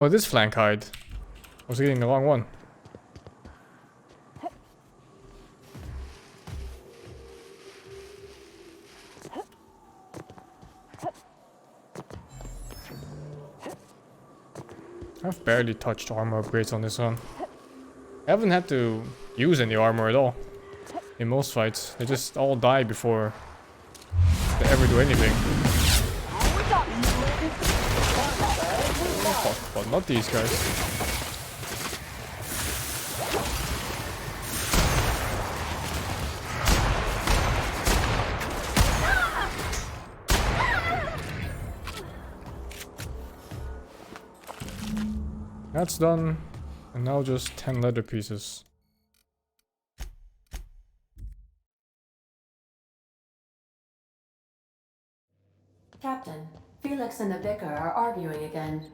Oh, this flank hide. I was getting the wrong one. I've barely touched armor upgrades on this one. I haven't had to use any armor at all. In most fights, they just all die before they ever do anything. But not these guys. That's done. And now just 10 leather pieces. Captain, Felix and the Vicar are arguing again.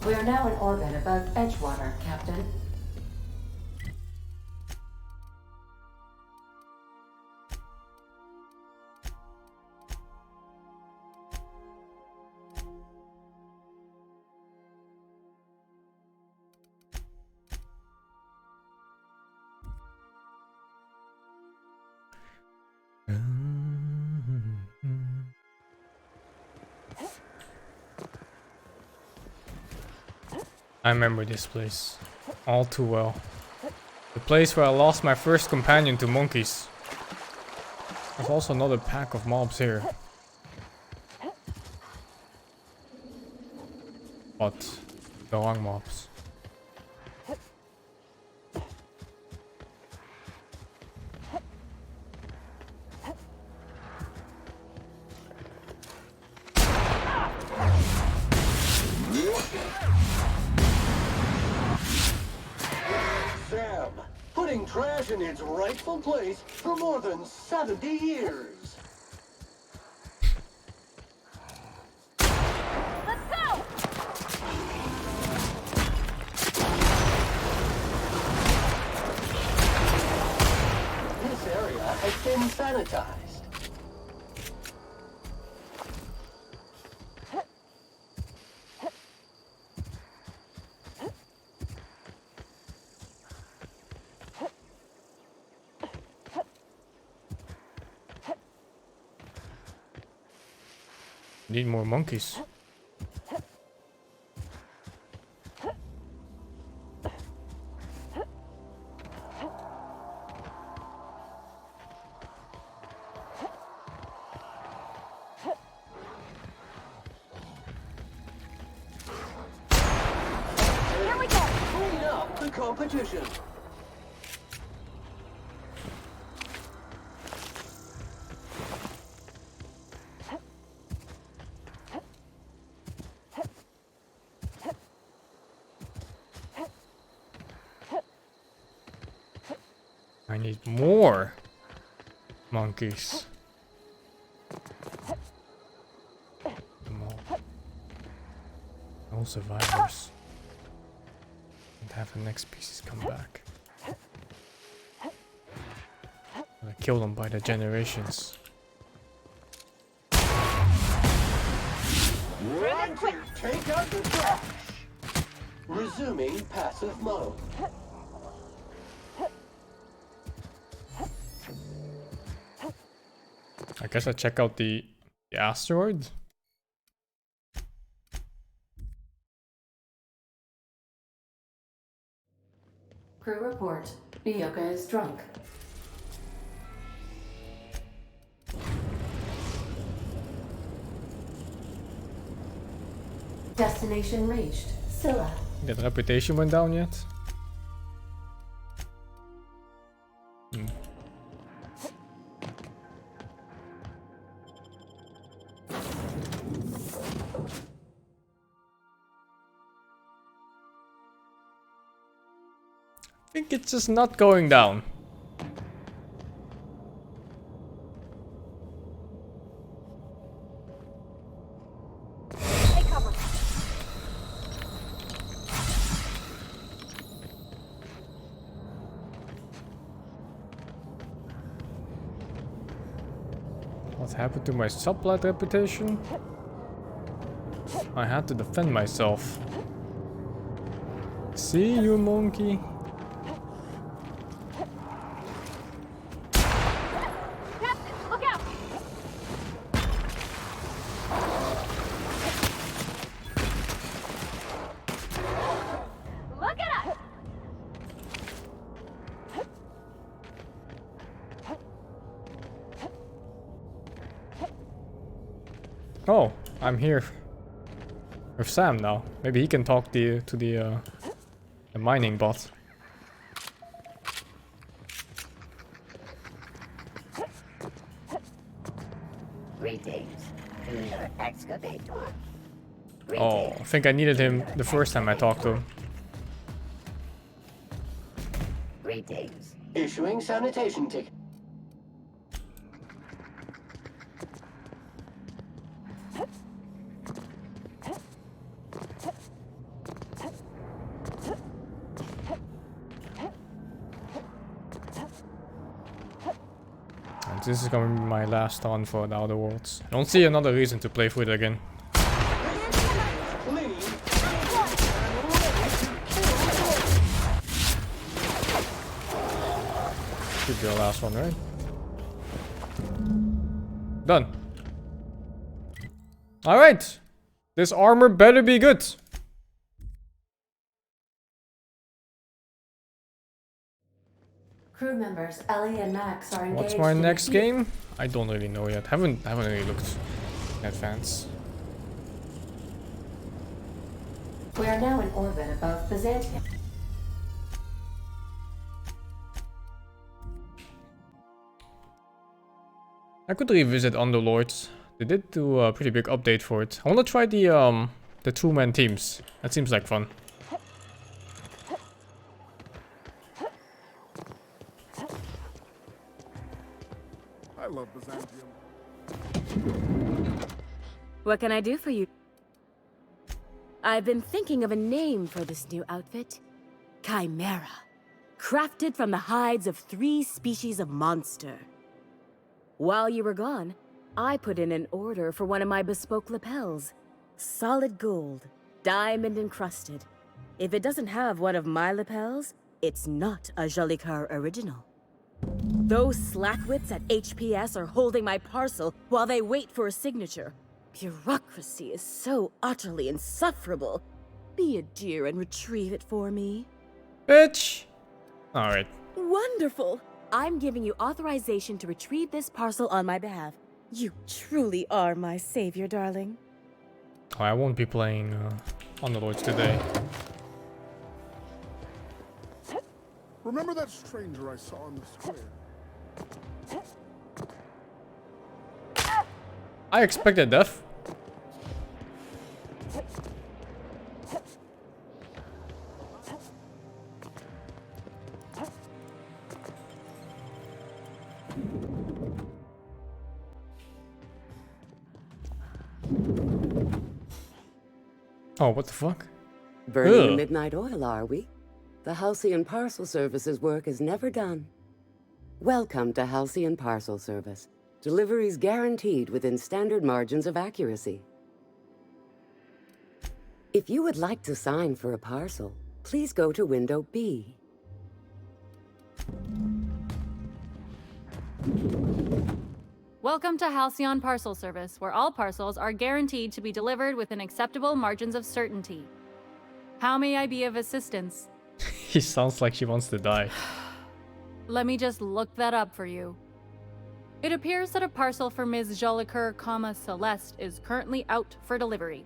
We are now in orbit above Edgewater, Captain. I remember this place all too well. The place where I lost my first companion to monkeys. There's also another pack of mobs here. But the wrong mobs. Putting trash in its rightful place for more than 70 years. Let's go! This area has been sanitized. Need more monkeys. Here we go! Clean up the competition. I need more monkeys. Come on. No survivors. And have the next species come back. I kill them by the generations. Ready to take out the trash. Resuming passive mode. I guess I check out the asteroid. Crew report. Bioka is drunk. Destination reached. Scylla. That reputation went down yet? I think it's just not going down. Take cover. What happened to my sublight reputation? I had to defend myself. See you, monkey. Captain, look out! Look at us! Oh, I'm here with Sam now. Maybe he can talk to the mining bot. Greetings, Junior Excavator. Oh, I think I needed him the first time I talked to him. Greetings. Issuing sanitation ticket. And this is gonna be my last run for the Outer Worlds. I don't see another reason to play through it again. Should be the last one, right? Done. Alright. This armor better be good. Crew members Ellie and Max are engaged. What's my in next the- game? I don't really know yet. Haven't really looked in advance. We are now in orbit above Byzantium. I could revisit Underlords. They did do a pretty big update for it. I want to try the two-man teams. That seems like fun. I love Byzantium. What can I do for you? I've been thinking of a name for this new outfit. Chimera. Crafted from the hides of 3 species of monster. While you were gone, I put in an order for one of my bespoke lapels. Solid gold, diamond encrusted. If it doesn't have one of my lapels, it's not a Jolly Car original. Those slackwits at HPS are holding my parcel while they wait for a signature. Bureaucracy is so utterly insufferable. Be a dear and retrieve it for me. Bitch! Alright. Wonderful! I'm giving you authorization to retrieve this parcel on my behalf. You truly are my savior, darling. Oh, I won't be playing Underlords today. Remember that stranger I saw in the square? I expected death. Oh, what the fuck? Burning the Ugh. midnight oil, are we? The Halcyon Parcel Service's work is never done. Welcome to Halcyon Parcel Service. Deliveries guaranteed within standard margins of accuracy. If you would like to sign for a parcel, please go to window B. Welcome to Halcyon Parcel Service, where all parcels are guaranteed to be delivered within acceptable margins of certainty. How may I be of assistance? He sounds like she wants to die. Let me just look that up for you. It appears that a parcel for Ms. Jolicoeur, Celeste is currently out for delivery.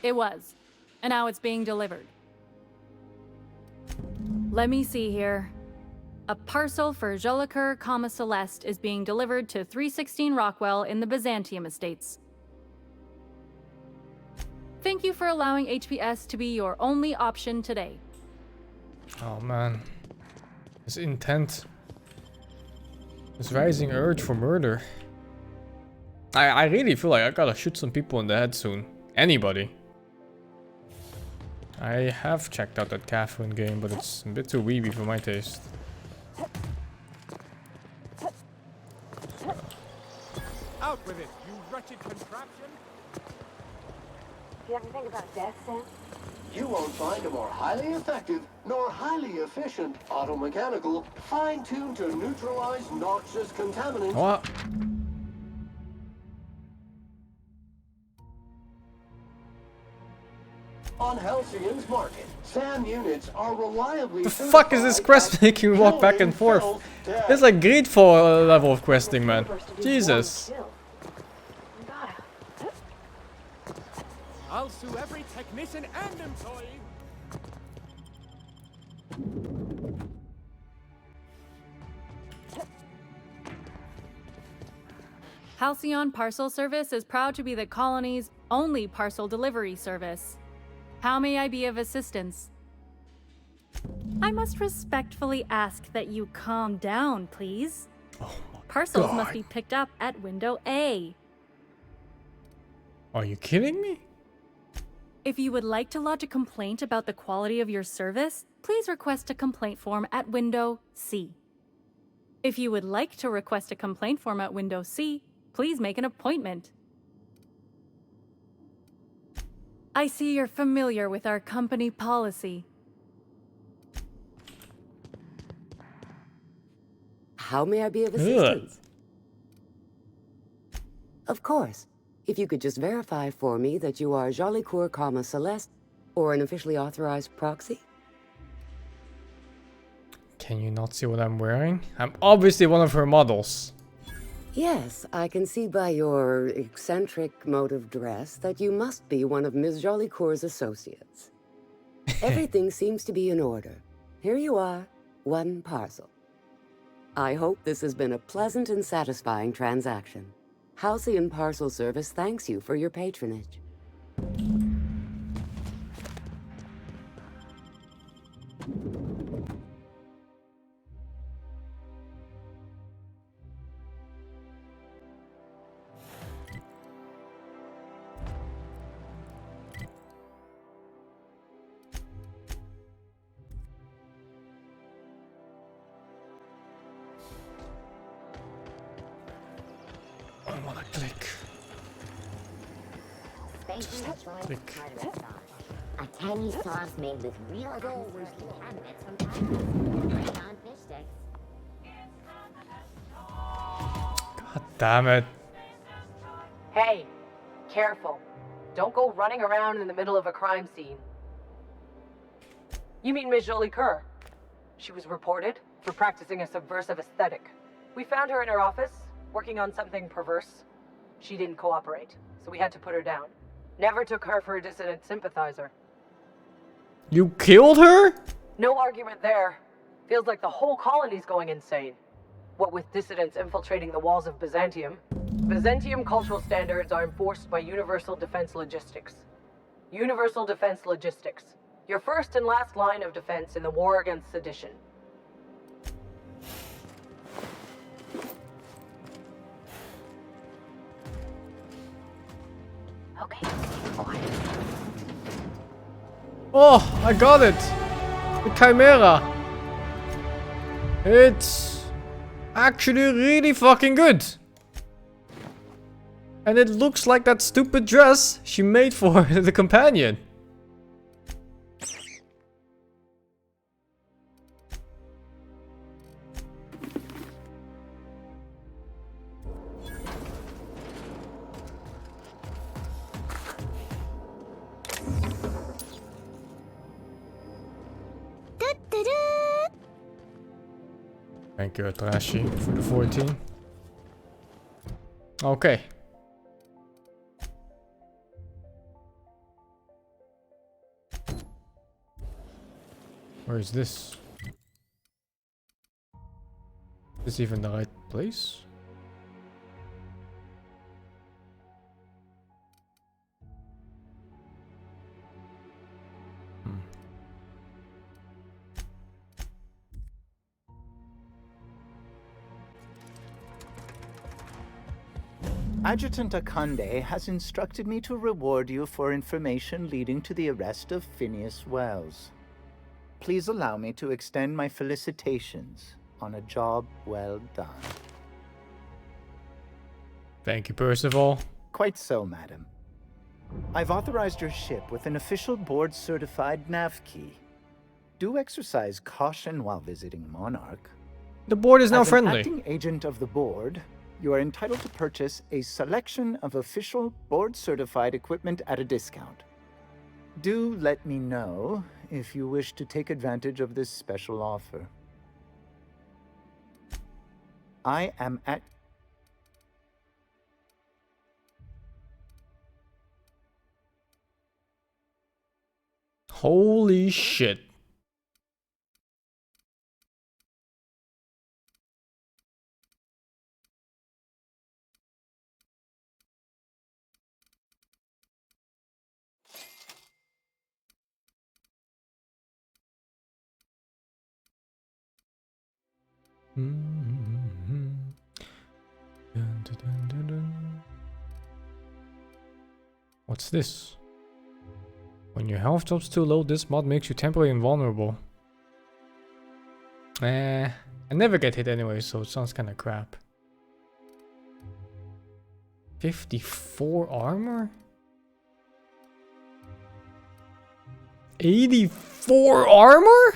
It was, and now it's being delivered. Let me see here. A parcel for Jolicoeur, Celeste is being delivered to 316 Rockwell in the Byzantium Estates. Thank you for allowing HPS to be your only option today. Oh man. This intent. This rising urge for murder. I really feel like I gotta shoot some people in the head soon. Anybody. I have checked out that Catherine game, but it's a bit too weeby for my taste. wretched contraption? Do you ever think about death, Sam? You won't find a more highly effective nor highly efficient automechanical fine-tuned to neutralize noxious contaminants. What? On Halcyon's market, SAM units are reliably The fuck is this quest making me walk back and forth? It's like Greedfall level of questing, man. Jesus. I'll sue every technician and employee. Halcyon Parcel Service is proud to be the colony's only parcel delivery service. How may I be of assistance? I must respectfully ask that you calm down, please. Parcels must be picked up at window A. Are you kidding me? If you would like to lodge a complaint about the quality of your service, please request a complaint form at window C. If you would like to request a complaint form at window C, please make an appointment. I see you're familiar with our company policy. How may I be of assistance? Of course. If you could just verify for me that you are Jolicoeur, Celeste, or an officially authorized proxy. Can you not see what I'm wearing? I'm obviously one of her models. Yes, I can see by your eccentric mode of dress that you must be one of Ms. Jolicoeur's associates. Everything seems to be in order. Here you are, one parcel. I hope this has been a pleasant and satisfying transaction. Halcyon Parcel Service thanks you for your patronage. I wanna click. Click. A tiny sauce made with real cabinets from Thailand. On fish sticks. God damn it. Hey, careful. Don't go running around in the middle of a crime scene. You mean Ms. Jolicoeur? She was reported for practicing a subversive aesthetic. We found her in her office, working on something perverse. She didn't cooperate, so we had to put her down. Never took her for a dissident sympathizer. You killed her? No argument there. Feels like the whole colony's going insane. What with dissidents infiltrating the walls of Byzantium, Byzantium cultural standards are enforced by Universal Defense Logistics. Universal Defense Logistics. Your first and last line of defense in the war against sedition. Okay, quiet. Oh, I got it. The Chimera. It's actually really fucking good. And it looks like that stupid dress she made for the companion. Thank you, Trashy, for the 14. Okay. Where is this? Is this even the right place? Adjutant Akunde has instructed me to reward you for information leading to the arrest of Phineas Wells. Please allow me to extend my felicitations on a job well done. Thank you, Percival. Quite so, madam. I've authorized your ship with an official board-certified nav key. Do exercise caution while visiting Monarch. The board is now As friendly. an acting agent of the board, you are entitled to purchase a selection of official board-certified equipment at a discount. Do let me know if you wish to take advantage of this special offer. I am at... Holy shit. Dun, dun, dun, dun, dun. What's this? When your health drops too low, this mod makes you temporarily invulnerable. I never get hit anyway, so it sounds kinda crap. 54 armor? 84 armor?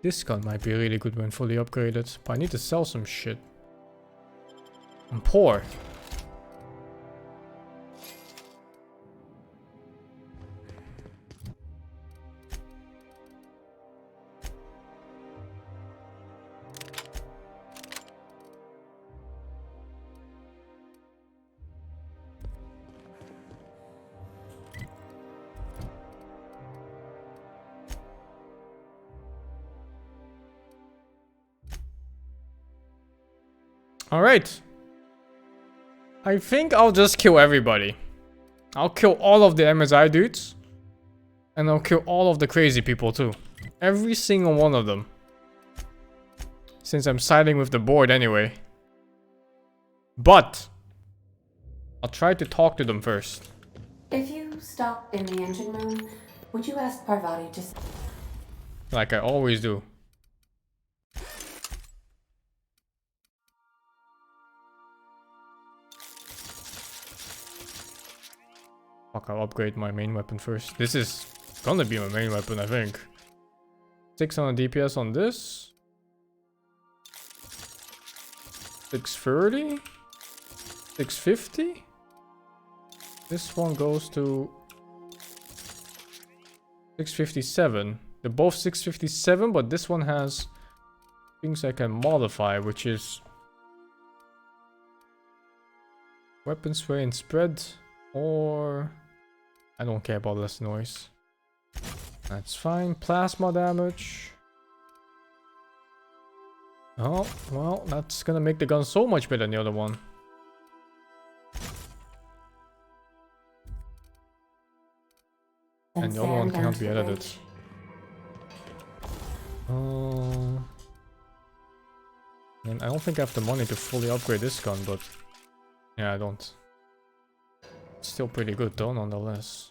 This gun might be really good when fully upgraded, but I need to sell some shit. I'm poor. Alright. I think I'll just kill everybody. I'll kill all of the MSI dudes. And I'll kill all of the crazy people too. Every single one of them. Since I'm siding with the board anyway. But I'll try to talk to them first. If you stop in the engine room, would you ask Parvati to... Like I always do. Fuck, I'll upgrade my main weapon first. This is gonna be my main weapon, I think. 600 DPS on this. 630. 650. This one goes to 657. They're both 657, but this one has things I can modify, which is weapon sway and spread, or I don't care about less noise. That's fine. Plasma damage. Oh, well, that's gonna make the gun so much better than the other one. And the other one cannot be edited. And I don't think I have the money to fully upgrade this gun, but yeah, I don't. Still pretty good though, nonetheless.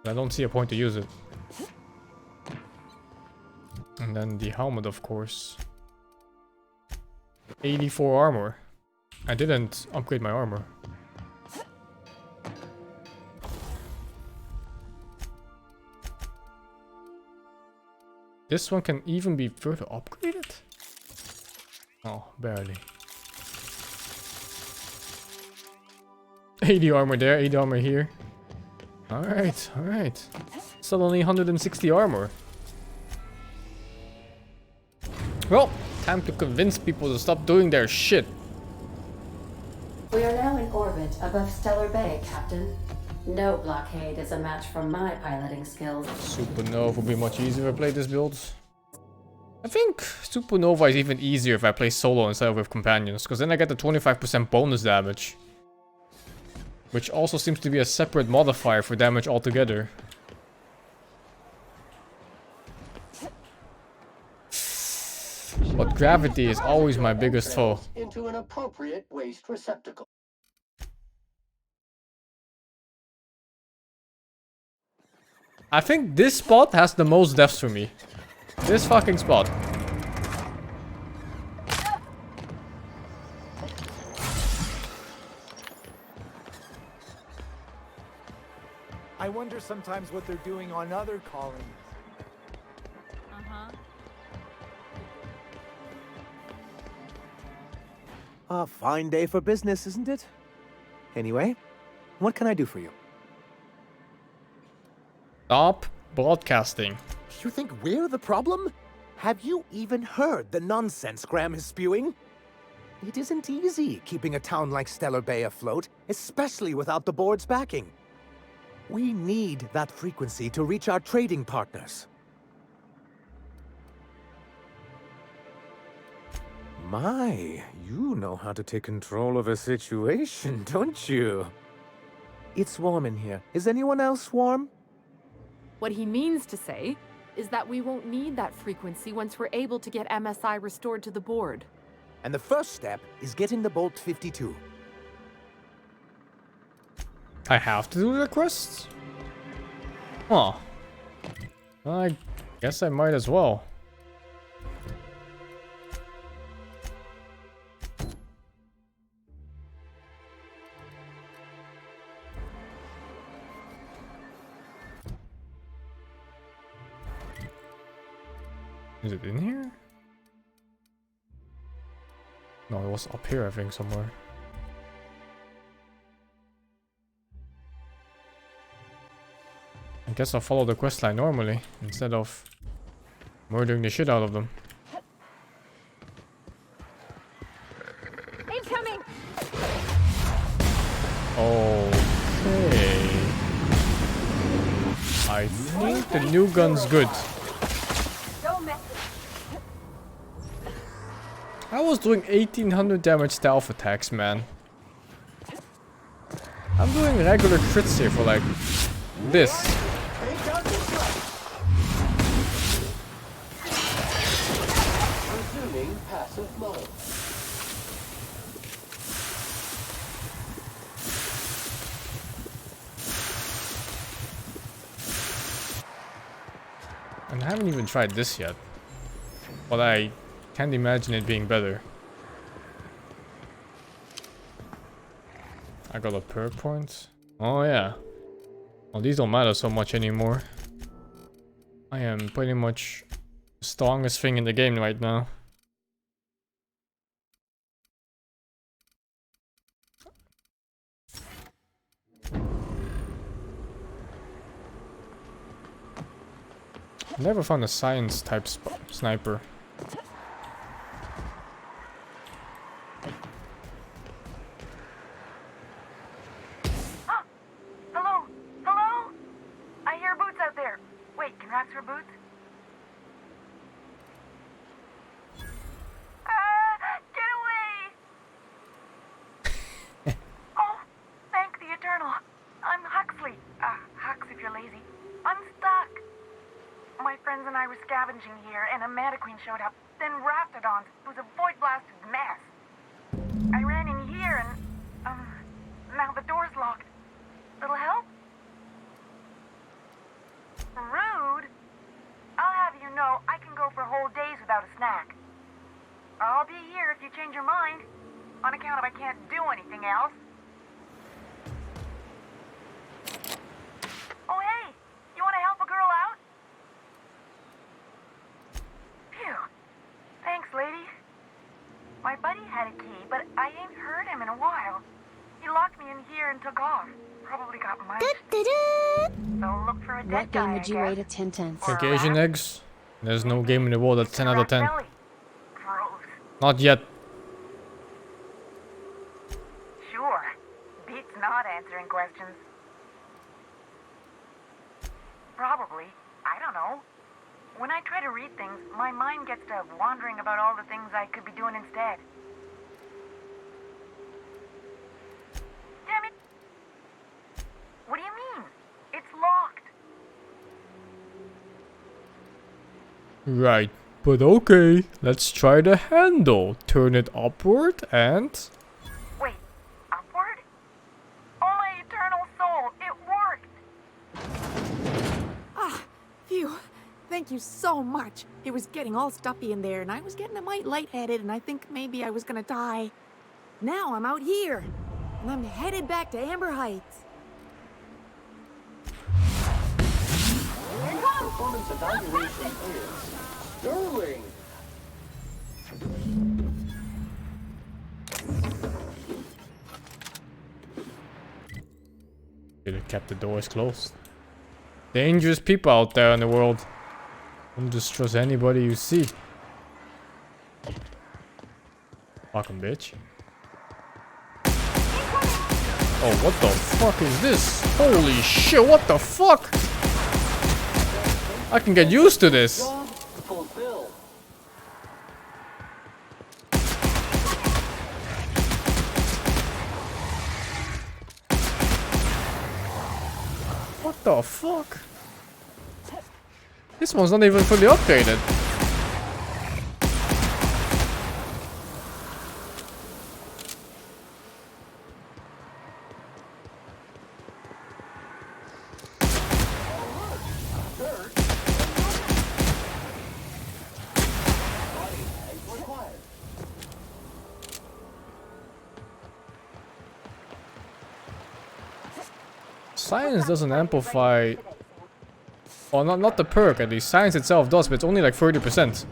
I don't see a point to use it. And then the helmet, of course. 84 armor. I didn't upgrade my armor. This one can even be further upgraded? Oh, barely. 80 armor there, 80 armor here. Alright, alright. Still only 160 armor. Well, time to convince people to stop doing their shit. We are now in orbit above Stellar Bay, Captain. No blockade is a match for my piloting skills. Supernova will be much easier if I play this build. I think Supernova is even easier if I play solo instead of with companions, because then I get the 25% bonus damage. Which also seems to be a separate modifier for damage altogether. But gravity is always my biggest foe. Into an appropriate waste receptacle. I think this spot has the most deaths for me. This fucking spot. I wonder sometimes what they're doing on other colonies. A fine day for business, isn't it? Anyway, what can I do for you? Stop broadcasting. You think we're the problem? Have you even heard the nonsense Graham is spewing? It isn't easy keeping a town like Stellar Bay afloat, especially without the board's backing. We need that frequency to reach our trading partners. My, you know how to take control of a situation, don't you? It's warm in here. Is anyone else warm? What he means to say is that we won't need that frequency once we're able to get MSI restored to the board. And the first step is getting the Bolt 52. I have to do the quests? Huh. I guess I might as well. Is it in here? No, it was up here, I think, somewhere. I guess I'll follow the questline normally, instead of murdering the shit out of them. Incoming! Okay. I think the new gun's good. I was doing 1800 damage stealth attacks, man. I'm doing regular crits here for like this. Resuming passive mode. And I haven't even tried this yet. But I can't imagine it being better. I got a perk point. Oh yeah. Well, these don't matter so much anymore. I am pretty much the strongest thing in the game right now. Never found a science type sniper. Hello? Hello? I hear Boots out there. Wait, can Rax for Boots? Get away! Oh, thank the Eternal. I'm Huxley. Hux if you're lazy. I'm stuck. My friends and I were scavenging here, and a Meta Queen showed up. Then Raptidons. It was a void-blasted mess. I ran in here, and, now the door's locked. Little help? Rude? I'll have you know, I can go for whole days without a snack. I'll be here if you change your mind, on account of I can't do anything else. Oh, hey! You want to help a girl out? Phew. Thanks, lady. My buddy had a key, but I ain't heard him in a while. He locked me in here and took off. Probably got munched. So look for a dead What guy, game would you I rate guess. at 10/10? Or a Think Asian rat. eggs? There's no game in the world that's 10 out of 10. Belly. Gross. Not yet. Sure. Beats not answering questions. Probably. I don't know. When I try to read things, my mind gets to wandering about all the things I could be doing instead. Damn it! What do you mean? It's locked. Right. But okay, let's try the handle. Turn it upward and... Wait, upward? Oh my eternal soul, it worked! Ah, phew. Thank you so much. It was getting all stuffy in there, and I was getting a mite lightheaded, and I think maybe I was gonna die. Now I'm out here, and I'm headed back to Amber Heights. Performance evaluation is sterling. Should have kept the doors closed. Dangerous people out there in the world. Don't just trust anybody you see. Fucking bitch. Oh, what the fuck is this? Holy shit, what the fuck? I can get used to this. Fulfilled. What the fuck? This one's not even fully upgraded. Science doesn't amplify... Well, not the perk at least. Science itself does, but it's only like 30%.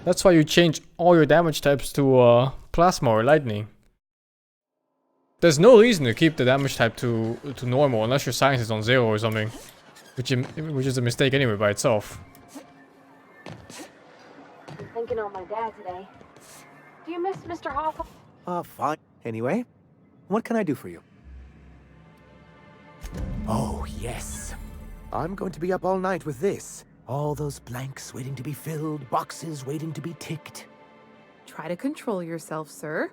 That's why you change all your damage types to plasma or lightning. There's no reason to keep the damage type to normal unless your science is on 0 or something. Which is a mistake anyway by itself. I'm thinking of my dad today. Do you miss Mr. Hawthorne? Fine. Anyway, what can I do for you? Oh, yes. I'm going to be up all night with this. All those blanks waiting to be filled, boxes waiting to be ticked. Try to control yourself, sir.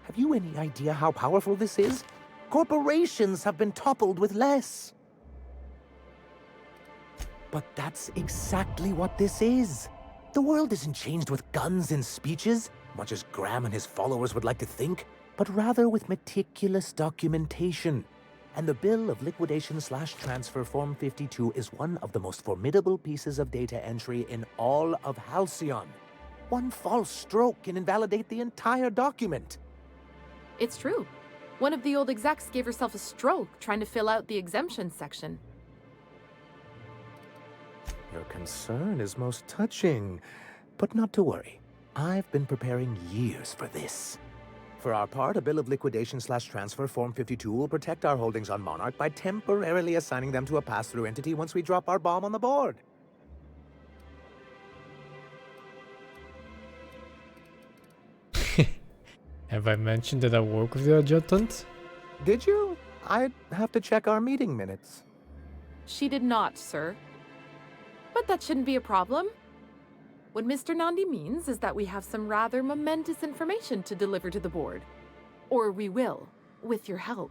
Have you any idea how powerful this is? Corporations have been toppled with less. But that's exactly what this is. The world isn't changed with guns and speeches, much as Graham and his followers would like to think, but rather with meticulous documentation. And the Bill of Liquidation/Transfer Form 52 is one of the most formidable pieces of data entry in all of Halcyon. One false stroke can invalidate the entire document. It's true. One of the old execs gave herself a stroke trying to fill out the exemption section. Your concern is most touching, but not to worry. I've been preparing years for this. For our part, a Bill of Liquidation/Transfer Form 52 will protect our holdings on Monarch by temporarily assigning them to a pass-through entity once we drop our bomb on the board. Have I mentioned that I work with the adjutant? Did you? I'd have to check our meeting minutes. She did not, sir. But that shouldn't be a problem. What Mr. Nandi means is that we have some rather momentous information to deliver to the board. Or we will, with your help.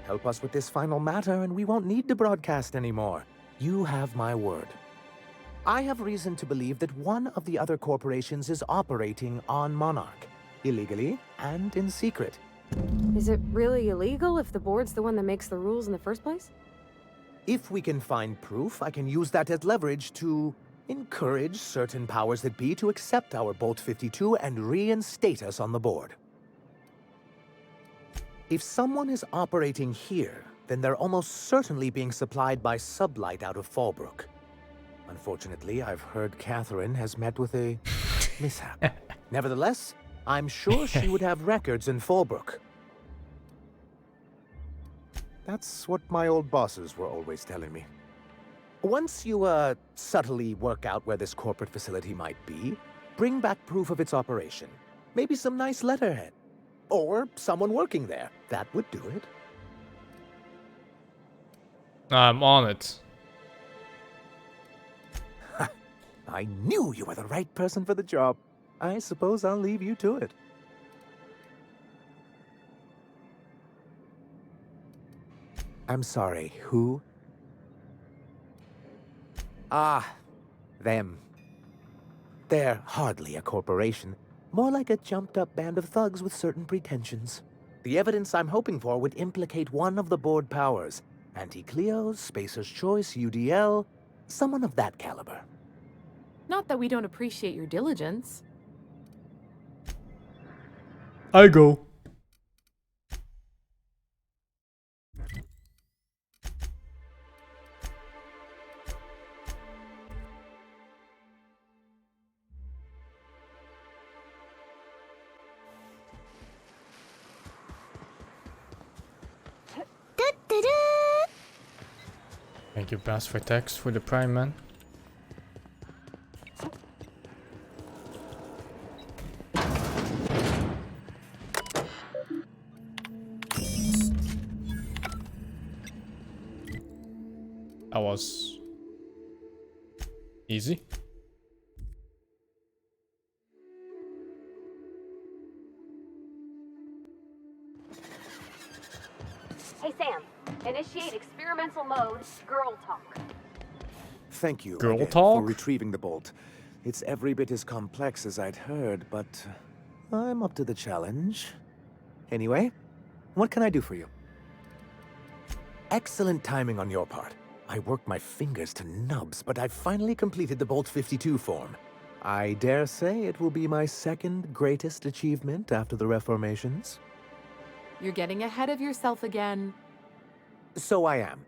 Help us with this final matter and we won't need to broadcast anymore. You have my word. I have reason to believe that one of the other corporations is operating on Monarch, illegally and in secret. Is it really illegal if the board's the one that makes the rules in the first place? If we can find proof, I can use that as leverage to encourage certain powers that be to accept our Bolt 52 and reinstate us on the board. If someone is operating here, then they're almost certainly being supplied by Sublight out of Fallbrook. Unfortunately, I've heard Catherine has met with a mishap. Nevertheless, I'm sure she would have records in Fallbrook. That's what my old bosses were always telling me. Once you, subtly work out where this corporate facility might be, bring back proof of its operation. Maybe some nice letterhead. Or someone working there. That would do it. I'm on it. I knew you were the right person for the job. I suppose I'll leave you to it. I'm sorry, who? Ah, them. They're hardly a corporation. More like a jumped-up band of thugs with certain pretensions. The evidence I'm hoping for would implicate one of the board powers. Anti-Cleos, Spacer's Choice, UDL, someone of that caliber. Not that we don't appreciate your diligence. I go. Thank you, Bass, for text for the Prime, man. That was easy. Hey Sam, initiate experimental mode, girl talk. Thank you Girl again talk? for retrieving the bolt. It's every bit as complex as I'd heard, but I'm up to the challenge. Anyway, what can I do for you? Excellent timing on your part. I worked my fingers to nubs, but I've finally completed the Bolt 52 form. I dare say it will be my second greatest achievement after the Reformations. You're getting ahead of yourself again. So I am.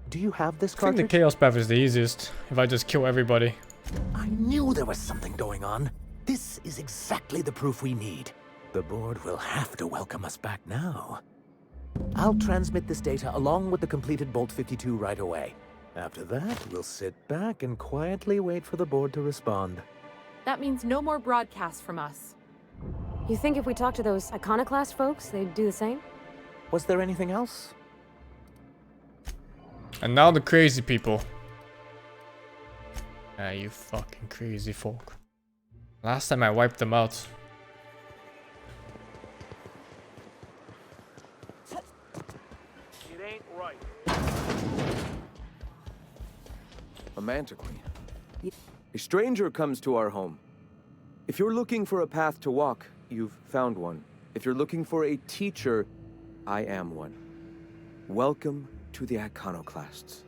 Do you have this I think cartridge? the Chaos Path is the easiest, if I just kill everybody. I knew there was something going on. This is exactly the proof we need. The board will have to welcome us back now. I'll transmit this data along with the completed Bolt 52 right away. After that, we'll sit back and quietly wait for the board to respond. That means no more broadcasts from us. You think if we talk to those iconoclast folks, they'd do the same? Was there anything else? And now the crazy people. Ah, you fucking crazy folk. Last time I wiped them out. It ain't right. A mantiquine. A stranger comes to our home. If you're looking for a path to walk, you've found one. If you're looking for a teacher, I am one. Welcome to the Iconoclasts.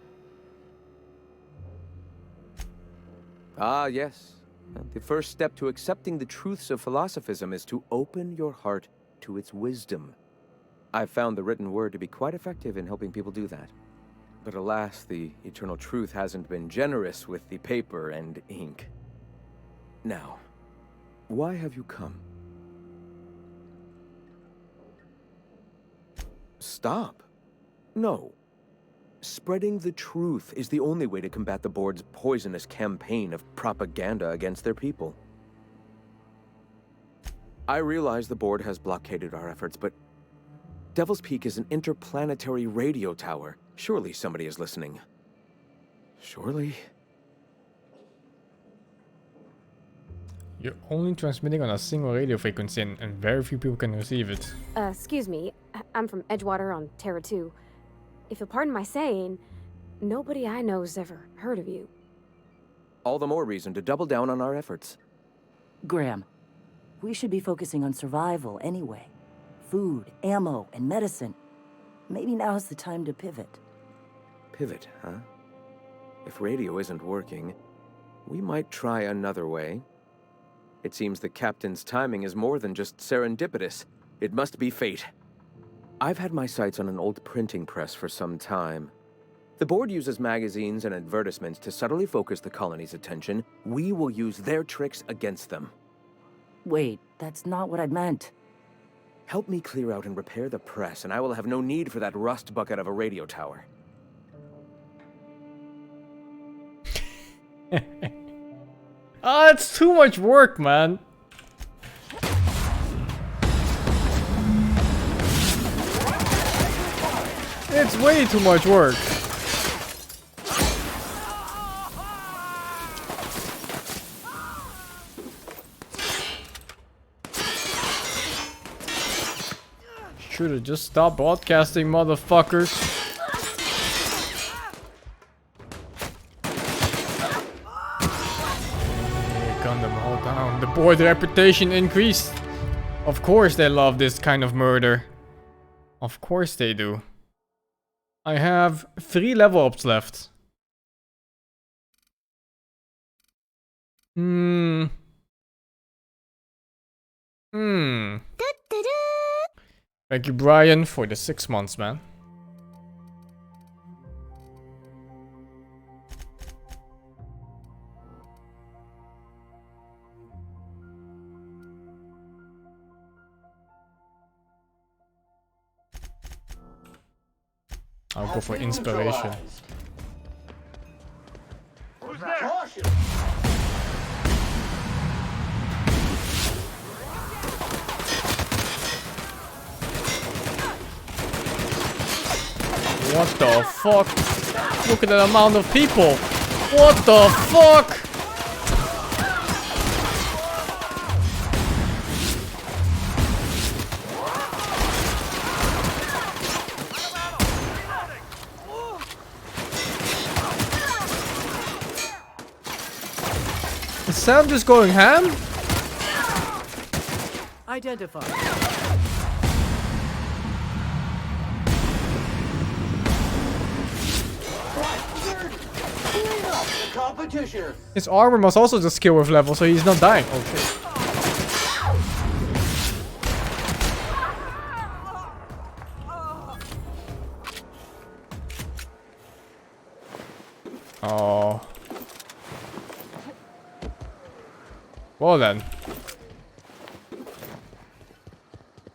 Ah, yes. The first step to accepting the truths of philosophism is to open your heart to its wisdom. I've found the written word to be quite effective in helping people do that. But alas, the eternal truth hasn't been generous with the paper and ink. Now, why have you come? Stop. No. Spreading the truth is the only way to combat the board's poisonous campaign of propaganda against their people. I realize the board has blockaded our efforts, but Devil's Peak is an interplanetary radio tower. Surely somebody is listening. Surely? You're only transmitting on a single radio frequency and very few people can receive it. Excuse me, I'm from Edgewater on Terra 2. If you'll pardon my saying, nobody I know's ever heard of you. All the more reason to double down on our efforts. Graham, we should be focusing on survival anyway. Food, ammo, and medicine. Maybe now's the time to pivot. Pivot, huh? If radio isn't working, we might try another way. It seems the captain's timing is more than just serendipitous. It must be fate. I've had my sights on an old printing press for some time. The board uses magazines and advertisements to subtly focus the colony's attention. We will use their tricks against them. Wait, that's not what I meant. Help me clear out and repair the press, and I will have no need for that rust bucket of a radio tower. Ah, it's too much work, man. It's way too much work. Should've just stopped broadcasting, motherfuckers. Gun them all down. The board reputation increased. Of course they love this kind of murder. Of course they do. I have 3 level ups left. Thank you, Brian, for the 6 months, man. I'll go for inspiration. Caution! What the fuck? Look at the amount of people. What the fuck? Is Sam just going ham? Identify. Competition. His armor must also just skill with level, so he's not dying. Oh shit. Oh. Well then.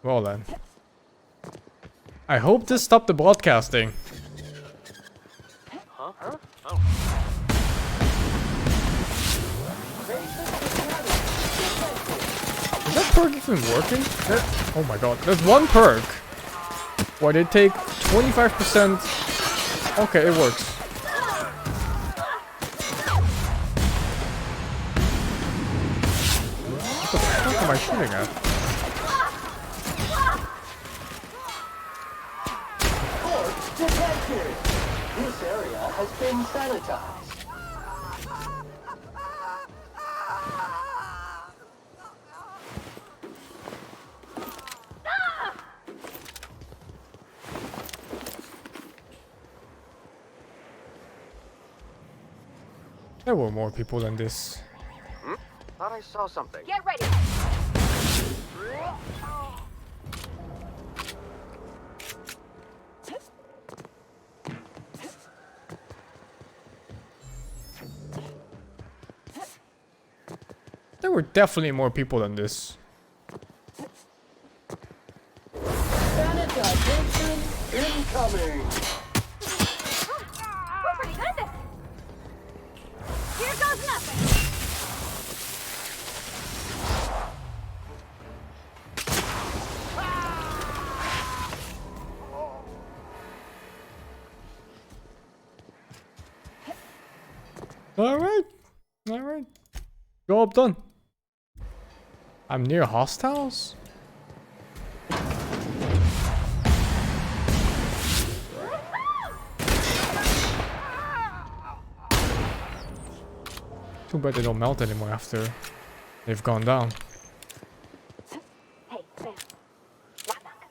Well then. I hope this stopped the broadcasting. Huh? Oh. Is that perk even working? Oh my god. There's one perk where they take 25%. Okay, it works. What the fuck am I shooting at? Detected! This area has been sanitized. There were more people than this. Thought I saw something. Get ready! There were definitely more people than this. Sanitization incoming! We're pretty good at this! Here goes nothing! Alright. Alright. Job done. I'm near hostiles? Too bad they don't melt anymore after they've gone down. Hey, Sam. Knock knock.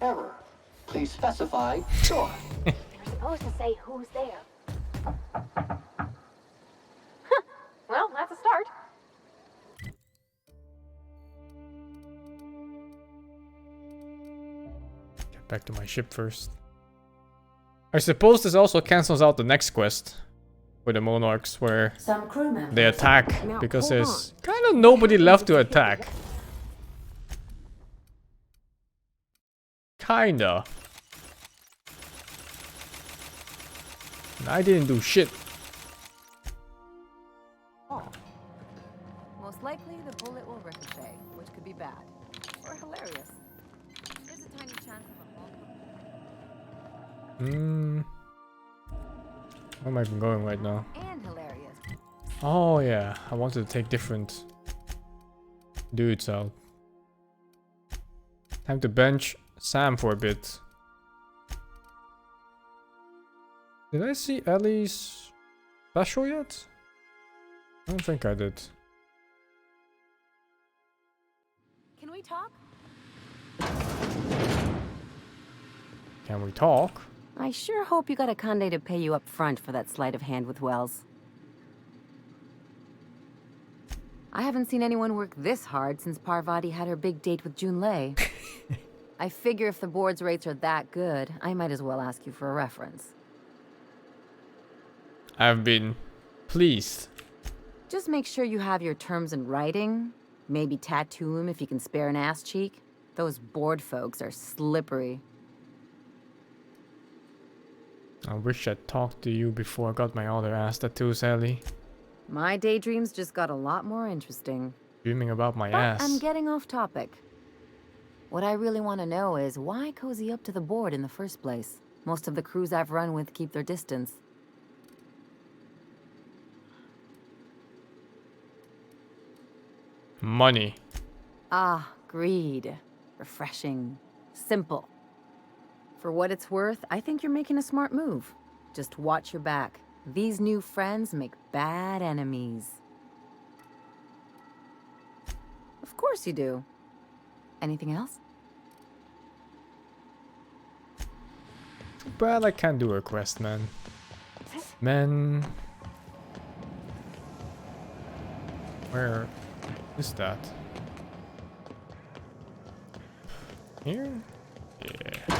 Error. Please specify door. You're supposed to say who's there. Well, that's a start. Get back to my ship first. I suppose this also cancels out the next quest for the Monarchs where Some crew members. they attack Now, because hold there's kind of nobody left to attack. Kinda. And I didn't do shit. Most likely, the bullet will ricochet, which could be bad. Or hilarious. There's a tiny chance of a Where am I even going right now? and hilarious. Oh yeah, I wanted to take different dudes out. Time to bench Sam for a bit. Did I see Ellie's special yet? I don't think I did. we talk? Can we talk? I sure hope you got a Conde to pay you up front for that sleight of hand with Wells. I haven't seen anyone work this hard since Parvati had her big date with Junlei. I figure if the board's rates are that good, I might as well ask you for a reference. I've been pleased. Just make sure you have your terms in writing. Maybe tattoo him if you can spare an ass cheek. Those board folks are slippery. I wish I'd talked to you before I got my other ass tattoos, Ellie. My daydreams just got a lot more interesting. Dreaming about my But ass. I'm getting off topic. What I really want to know is why cozy up to the board in the first place? Most of the crews I've run with keep their distance. Money. Ah, greed. Refreshing. Simple. For what it's worth, I think you're making a smart move. Just watch your back. These new friends make bad enemies. Of course you do. Anything else? Too bad I can't do a quest, man. Man. Where is that? Here? Yeah.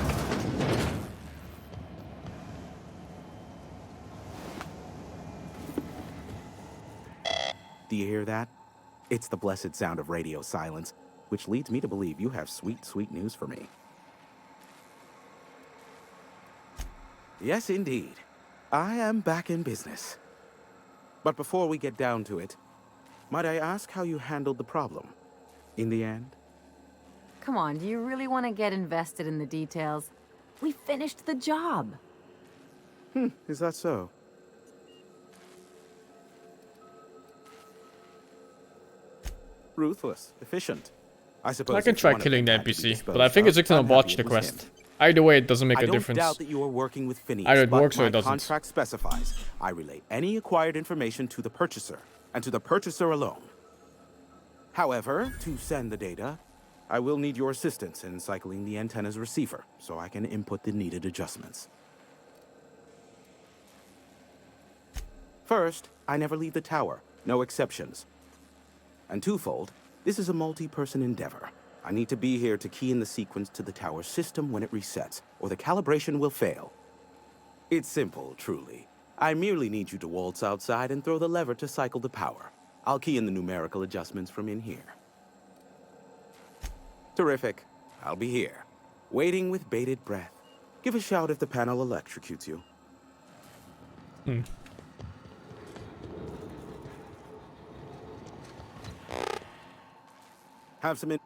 Do you hear that? It's the blessed sound of radio silence, which leads me to believe you have sweet, sweet news for me. Yes, indeed. I am back in business. But before we get down to it, might I ask how you handled the problem? In the end? Come on, do you really want to get invested in the details? We finished the job. Is that so? Ruthless, efficient. I suppose I can if try one of killing the them had to be NPC, but I think disposed it's gonna of, I'm botch happy the it was quest. him. Either way, it doesn't make I a don't difference. doubt that you are working with Phineas, Either it but works or my it doesn't. contract specifies I relay any acquired information to the purchaser, and to the purchaser alone. However, to send the data, I will need your assistance in cycling the antenna's receiver, so I can input the needed adjustments. First, I never leave the tower, no exceptions. And twofold, this is a multi-person endeavor. I need to be here to key in the sequence to the tower system when it resets, or the calibration will fail. It's simple, truly. I merely need you to waltz outside and throw the lever to cycle the power. I'll key in the numerical adjustments from in here. Terrific. I'll be here, waiting with bated breath. Give a shout if the panel electrocutes you. Have some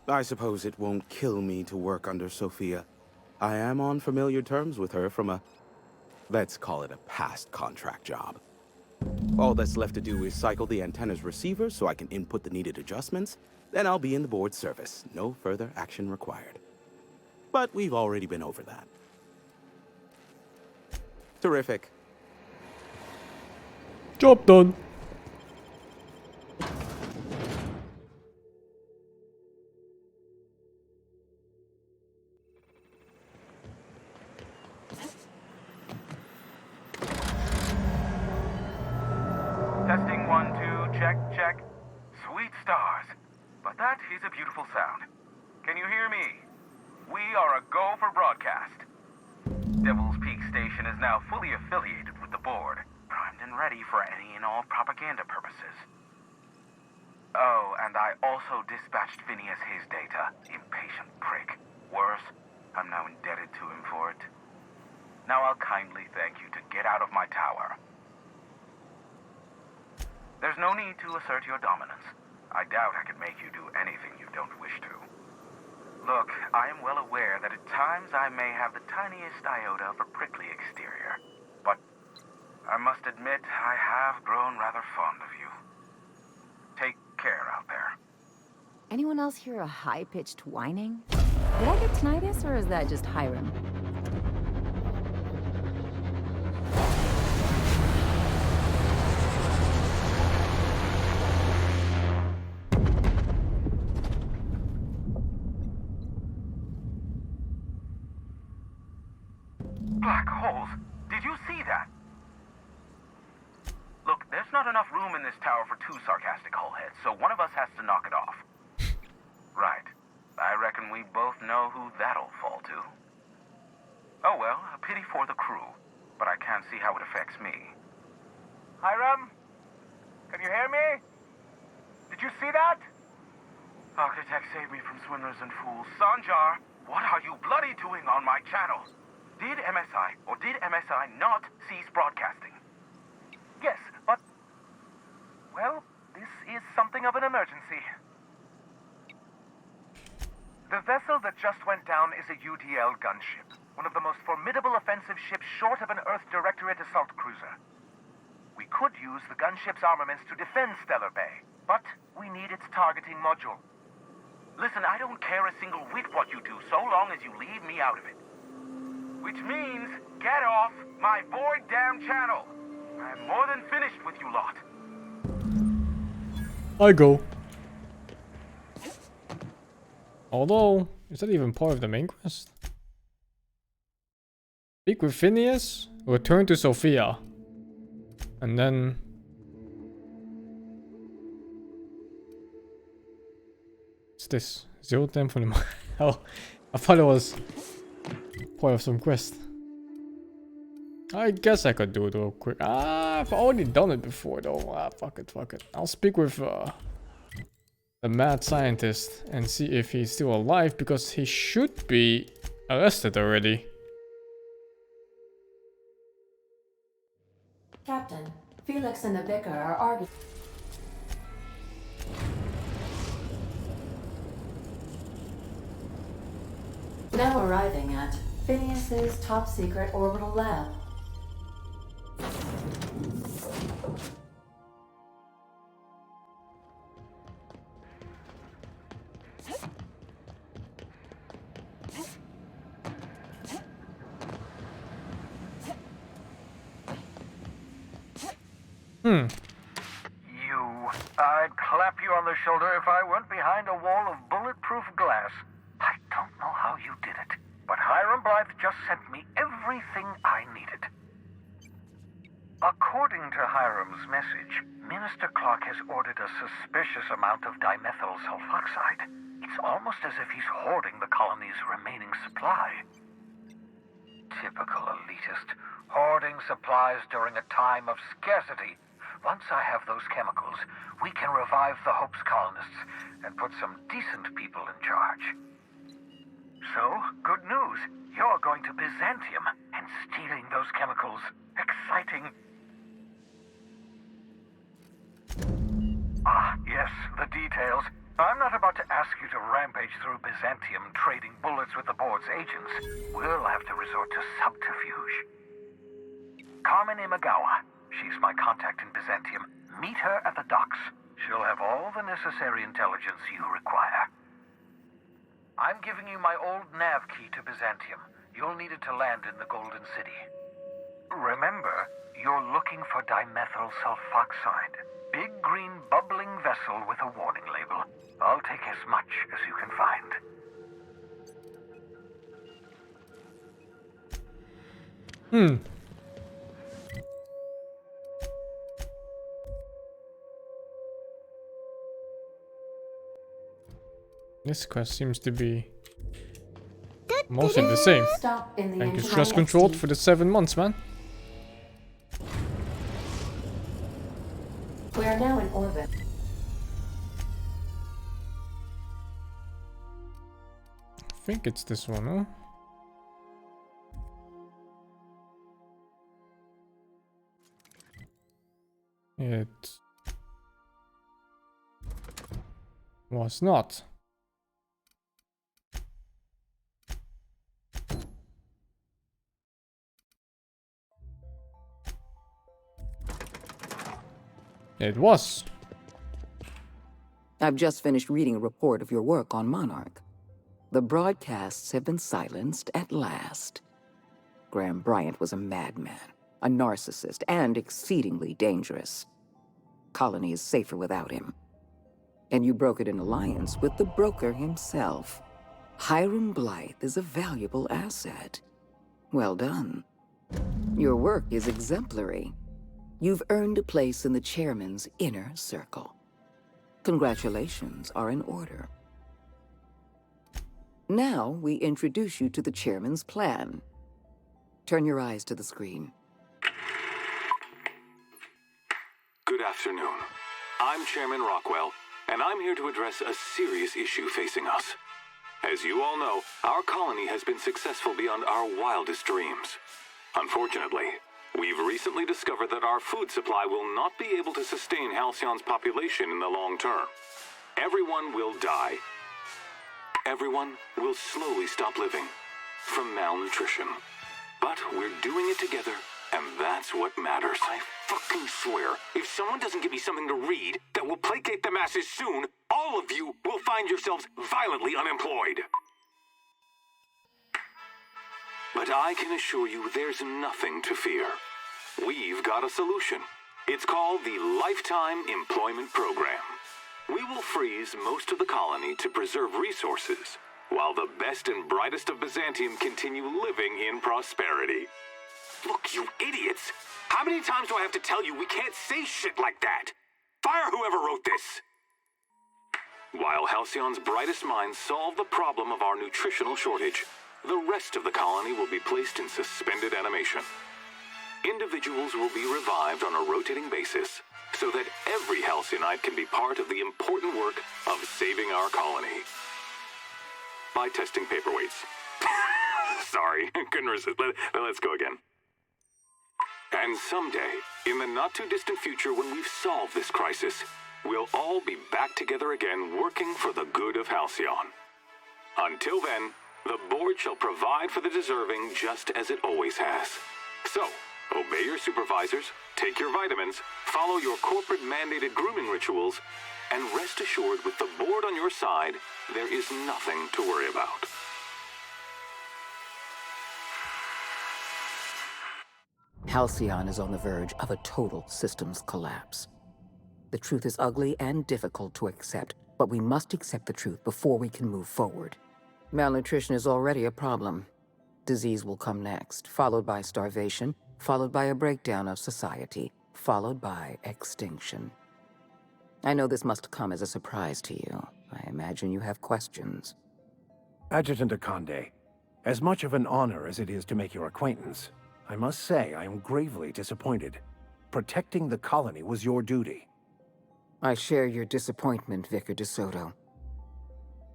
I suppose it won't kill me to work under Sophia. I am on familiar terms with her from a, let's call it a past contract job. All that's left to do is cycle the antenna's receiver so I can input the needed adjustments, then I'll be in the board service. No further action required. But we've already been over that. Terrific. Job done. Testing 1, 2, check, check. Sweet stars. But that is a beautiful sound. Can you hear me? We are a go for broadcast. Devil's Peak Station is now fully affiliated with the board, primed and ready for any and all propaganda purposes. Oh, and I also dispatched Phineas his data. Impatient prick. Worse, I'm now indebted to him for it. Now I'll kindly thank you to get out of my tower. There's no need to assert your dominance. I doubt I could make you do anything you don't wish to. Look, I am well aware that at times I may have the tiniest iota of a prickly exterior, but I must admit I have grown rather fond of you. Take care out there. Anyone else hear a high-pitched whining? Did I get tinnitus, or is that just Hiram? not enough room in this tower for two sarcastic hullheads, so one of us has to knock it off. Right. I reckon we both know who that'll fall to. Oh well, a pity for the crew, but I can't see how it affects me. Hiram? Can you hear me? Did you see that? Architect, save me from swindlers and fools. Sanjar, what are you bloody doing on my channel? Did MSI or did MSI not cease broadcasting? Yes, but... well, this is something of an emergency. The vessel that just went down is a UDL gunship, one of the most formidable offensive ships short of an Earth Directorate assault cruiser. We could use the gunship's armaments to defend Stellar Bay, but we need its targeting module. Listen, I don't care a single whit what you do, so long as you leave me out of it. Which means, get off my void damn channel. I'm more than finished with you lot. I go. Although, is that even part of the main quest? Speak with Phineas, return to Sophia. And then... what's this? Zero time for the... oh, I thought it was part of some quest. I guess I could do it real quick. Ah, I've already done it before though. Ah, fuck it, fuck it. I'll speak with the mad scientist and see if he's still alive, because he should be arrested already. Captain, Felix and the Vicar are arguing. Now arriving at Phineas's top secret orbital lab. I'd clap you on the shoulder if I weren't behind a wall of bulletproof glass. I don't know how you did it, but Hiram Blythe just sent me everything I needed. According to Hiram's message, Minister Clark has ordered a suspicious amount of dimethyl sulfoxide. It's almost as if he's hoarding the colony's remaining supply. Typical elitist, hoarding supplies during a time of scarcity. Once I have those chemicals, we can revive the Hope's colonists and put some decent people in charge. So, good news. You're going to Byzantium and stealing those chemicals. Exciting. Ah, yes, the details. I'm not about to ask you to rampage through Byzantium trading bullets with the board's agents. We'll have to resort to subterfuge. Carmen Imagawa. She's my contact in Byzantium. Meet her at the docks. She'll have all the necessary intelligence you require. I'm giving you my old nav key to Byzantium. You'll need it to land in the Golden City. Remember, you're looking for dimethyl sulfoxide. Big green bubbling vessel with a warning label. I'll take as much as you can find. This quest seems to be mostly the same. Stop in the Thank you, engine stress room. controlled for the 7 months, man. We are now in orbit. I think it's this one, huh? It was not. It was. I've just finished reading a report of your work on Monarch. The broadcasts have been silenced at last. Graham Bryant was a madman, a narcissist, and exceedingly dangerous. Colony is safer without him. And you brokered an alliance with the broker himself. Hiram Blythe is a valuable asset. Well done. Your work is exemplary. You've earned a place in the chairman's inner circle. Congratulations are in order. Now we introduce you to the chairman's plan. Turn your eyes to the screen. Good afternoon. I'm Chairman Rockwell, and I'm here to address a serious issue facing us. As you all know, our colony has been successful beyond our wildest dreams. Unfortunately, we've recently discovered that our food supply will not be able to sustain Halcyon's population in the long term. Everyone will die. Everyone will slowly stop living from malnutrition. But we're doing it together, and that's what matters. I fucking swear, if someone doesn't give me something to read that will placate the masses soon, all of you will find yourselves violently unemployed. But I can assure you there's nothing to fear. We've got a solution. It's called the Lifetime Employment Program. We will freeze most of the colony to preserve resources, while the best and brightest of Byzantium continue living in prosperity. Look, you idiots! How many times do I have to tell you we can't say shit like that? Fire whoever wrote this! While Halcyon's brightest minds solve the problem of our nutritional shortage, the rest of the colony will be placed in suspended animation. Individuals will be revived on a rotating basis, so that every Halcyonite can be part of the important work of saving our colony. By testing paperweights. Sorry, couldn't resist. Let's go again. And someday, in the not-too-distant future when we've solved this crisis, we'll all be back together again working for the good of Halcyon. Until then, the board shall provide for the deserving just as it always has. So, obey your supervisors, take your vitamins, follow your corporate-mandated grooming rituals, and rest assured with the board on your side, there is nothing to worry about. Halcyon is on the verge of a total systems collapse. The truth is ugly and difficult to accept, but we must accept the truth before we can move forward. Malnutrition is already a problem. Disease will come next, followed by starvation, followed by a breakdown of society, followed by extinction. I know this must come as a surprise to you. I imagine you have questions. Adjutant Akande, as much of an honor as it is to make your acquaintance, I must say I am gravely disappointed. Protecting the colony was your duty. I share your disappointment, Vicar de Soto.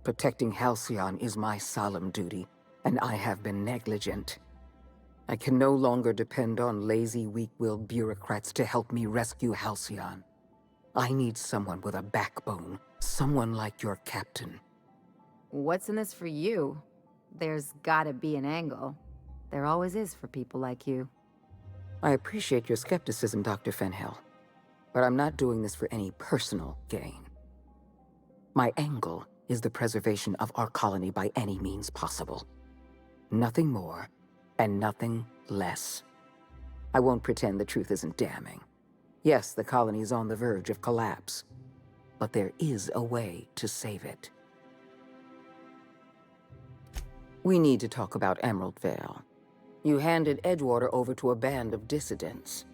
Protecting Halcyon is my solemn duty, and I have been negligent. I can no longer depend on lazy, weak-willed bureaucrats to help me rescue Halcyon. I need someone with a backbone, someone like your captain. What's in this for you? There's gotta be an angle. There always is for people like you. I appreciate your skepticism, Dr. Fenhill, but I'm not doing this for any personal gain. My angle is the preservation of our colony by any means possible. Nothing more, and nothing less. I won't pretend the truth isn't damning. Yes, the colony is on the verge of collapse, but there is a way to save it. We need to talk about Emerald Vale. You handed Edgewater over to a band of dissidents.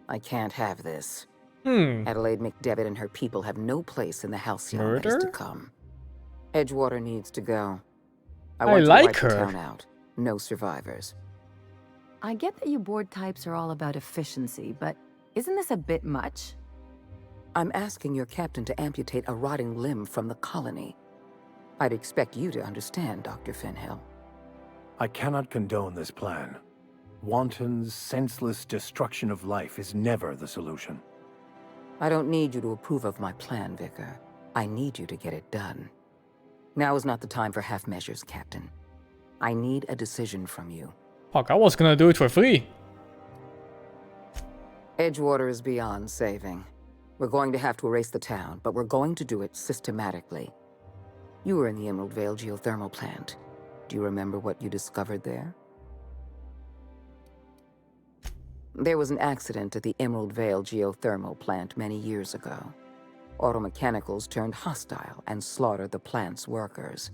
I can't have this. Adelaide McDevitt and her people have no place in the Halcyon that is to come. Edgewater needs to go. I want to wipe the town out. No survivors. I get that you board types are all about efficiency, but isn't this a bit much? I'm asking your captain to amputate a rotting limb from the colony. I'd expect you to understand, Dr. Fenhill. I cannot condone this plan. Wanton, senseless destruction of life is never the solution. I don't need you to approve of my plan, Vicar. I need you to get it done. Now is not the time for half measures, Captain. I need a decision from you. Fuck, I was gonna do it for free. Edgewater is beyond saving. We're going to have to erase the town, but we're going to do it systematically. You were in the Emerald Vale geothermal plant. Do you remember what you discovered there? There was an accident at the Emerald Vale geothermal plant many years ago. Automechanicals turned hostile and slaughtered the plant's workers.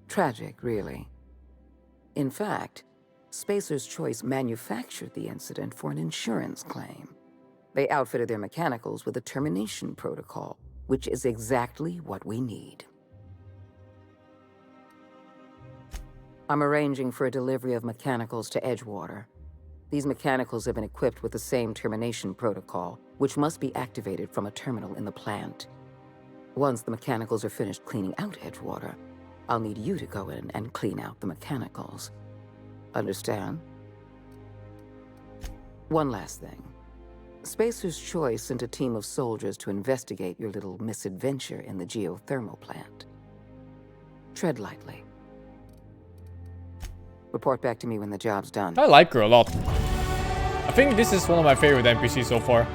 Tragic, really. In fact, Spacer's Choice manufactured the incident for an insurance claim. They outfitted their mechanicals with a termination protocol, which is exactly what we need. I'm arranging for a delivery of mechanicals to Edgewater. These mechanicals have been equipped with the same termination protocol, which must be activated from a terminal in the plant. Once the mechanicals are finished cleaning out Edgewater, I'll need you to go in and clean out the mechanicals. Understand? One last thing. Spacer's Choice sent a team of soldiers to investigate your little misadventure in the geothermal plant. Tread lightly. Report back to me when the job's done. I like her a lot. I think this is one of my favorite NPCs so far.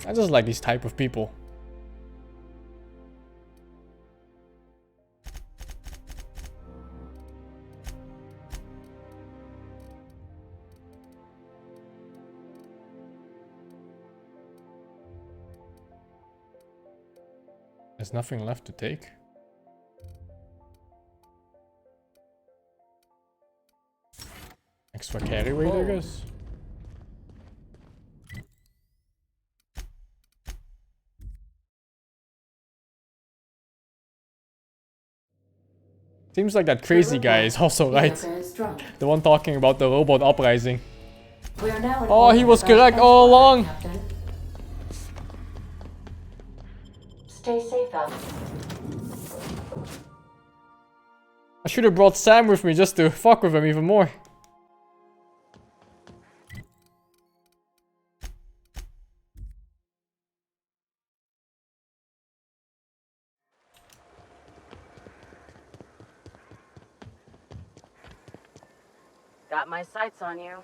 I just like these type of people. There's nothing left to take. Extra carry weight, I guess. Seems like that crazy guy is also right. The one talking about the robot uprising. Oh, he was correct all along. Stay safe out. I should have brought Sam with me just to fuck with him even more. Got my sights on you.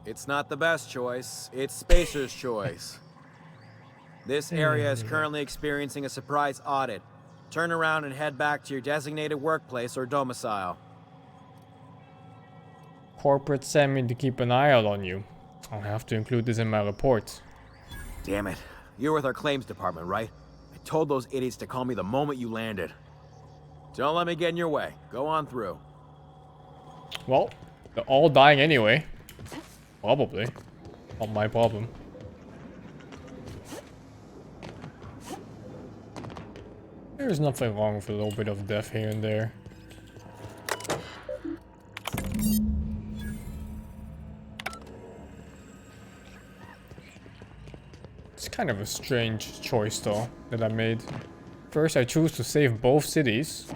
It's not the best choice. It's Spacer's choice. This area is currently experiencing a surprise audit. Turn around and head back to your designated workplace or domicile. Corporate sent me to keep an eye out on you. I'll have to include this in my report. Damn it. You're with our claims department, right? I told those idiots to call me the moment you landed. Don't let me get in your way. Go on through. Well, they're all dying anyway. Probably. Not my problem. There's nothing wrong with a little bit of death here and there. It's kind of a strange choice though that I made. First I choose to save both cities.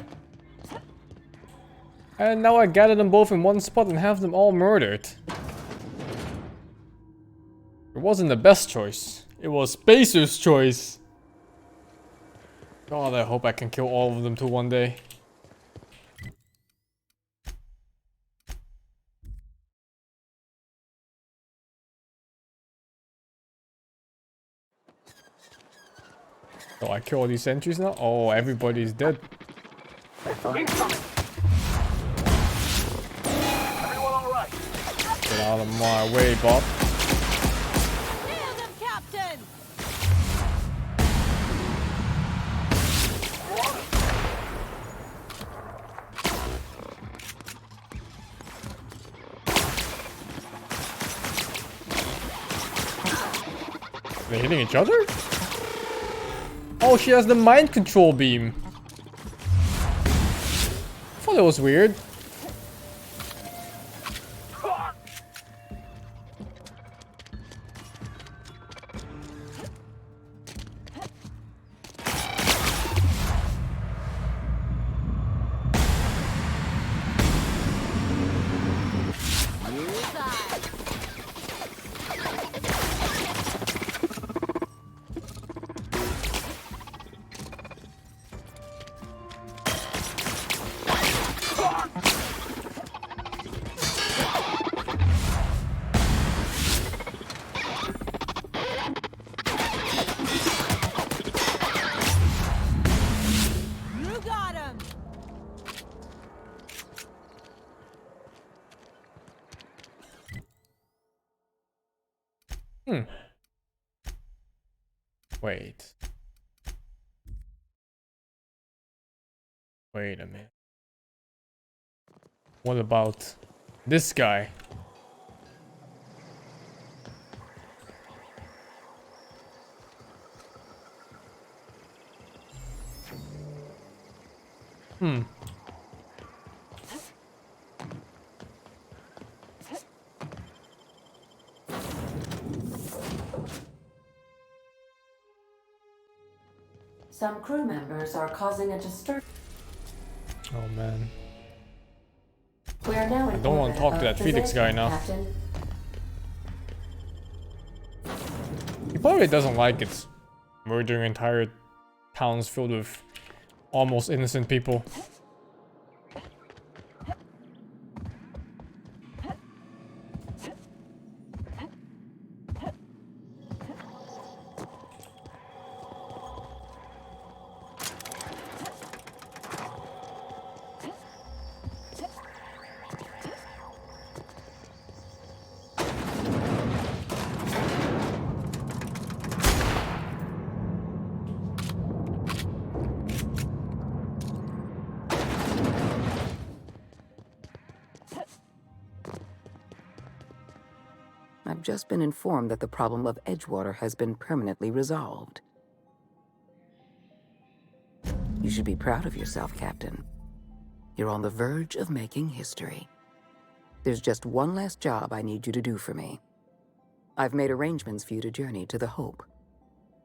And now I gather them both in one spot and have them all murdered. It wasn't the best choice. It was Spacer's choice. God, I hope I can kill all of them too one day. So I kill all these sentries now? Oh, everybody's dead. Incoming! Everyone all right? Get out of my way, Bob. Nailed him, Captain! Are they hitting each other? Oh, she has the mind control beam. I thought that was weird. You got him! Wait. Wait a minute. What about this guy? Hmm. Some crew members are causing a disturbance. Oh man. We are now in I don't want to talk to that Felix guy now. Captain. He probably doesn't like it. Murdering entire towns filled with almost innocent people. I've just been informed that the problem of Edgewater has been permanently resolved. You should be proud of yourself, Captain. You're on the verge of making history. There's just one last job I need you to do for me. I've made arrangements for you to journey to the Hope.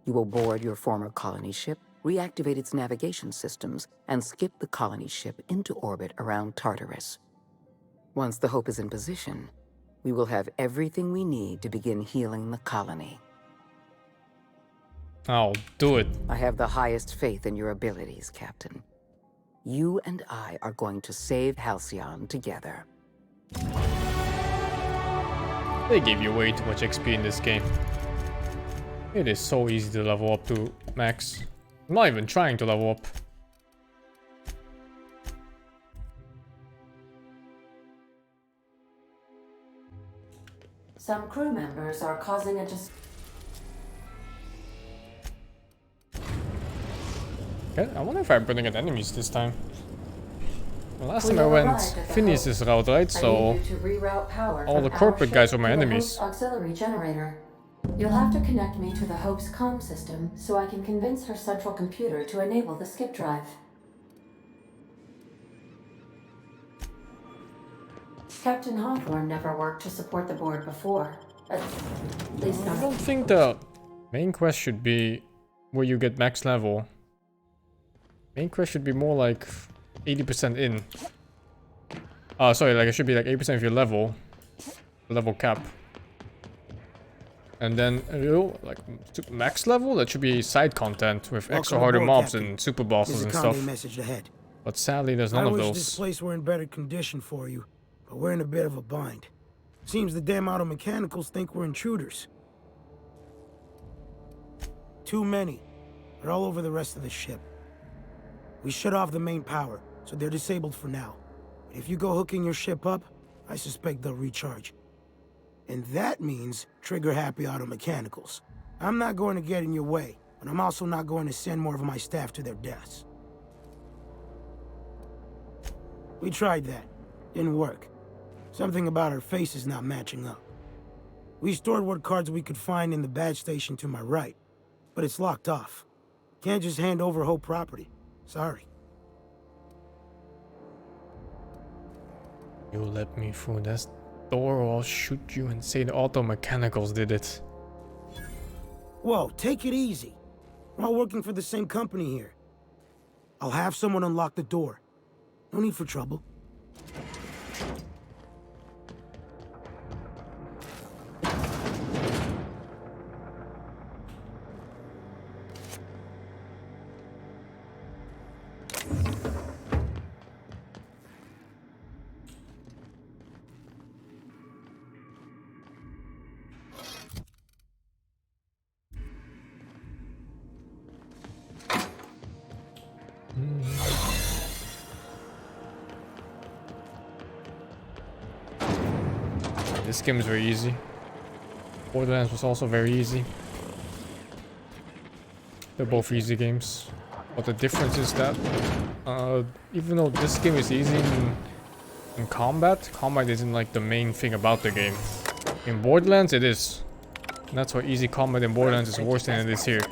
You will board your former colony ship, reactivate its navigation systems, and skip the colony ship into orbit around Tartarus. Once the Hope is in position, we will have everything we need to begin healing the colony. I'll do it. I have the highest faith in your abilities, Captain. You and I are going to save Halcyon together. They gave you way too much XP in this game. It is so easy to level up to max. I'm not even trying to level up. Some crew members are causing a Okay, I wonder if I'm putting at enemies this time. Well, last time I went Phineas's route, right? So all the corporate guys were my enemies. Auxiliary generator. You'll have to connect me to the Hope's comm system so I can convince her central computer to enable the skip drive. Captain Hawthorne never worked to support the board before. At least I don't think the main quest should be where you get max level. Main quest should be more like 80% in. Sorry, like it should be like 80% of your level cap. And then real like max level, that should be side content with extra harder mobs and super bosses and stuff. Message ahead. But sadly, there's none of I wish those. this place were in better condition for you, but we're in a bit of a bind. Seems the damn auto mechanicals think we're intruders. Too many. They're all over the rest of the ship. We shut off the main power, so they're disabled for now. If you go hooking your ship up, I suspect they'll recharge. And that means trigger-happy auto mechanicals. I'm not going to get in your way, but I'm also not going to send more of my staff to their deaths. We tried that. Didn't work. Something about our faces not matching up. We stored what cards we could find in the badge station to my right, but it's locked off. Can't just hand over whole property. Sorry. You let me through that door or I'll shoot you and say the auto mechanicals did it. Whoa, take it easy. We're all working for the same company here. I'll have someone unlock the door. No need for trouble. This game is very easy. Borderlands was also very easy. They're both easy games. But the difference is that even though this game is easy in combat isn't like the main thing about the game. In Borderlands it is. And that's why easy combat in Borderlands is worse than it is here.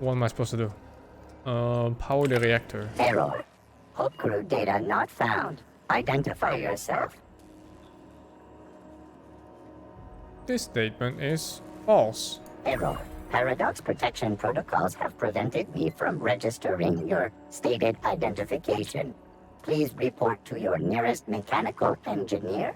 What am I supposed to do? Power the reactor. Error. Hub crew data not found. Identify yourself. This statement is false. Error. Paradox protection protocols have prevented me from registering your stated identification. Please report to your nearest mechanical engineer.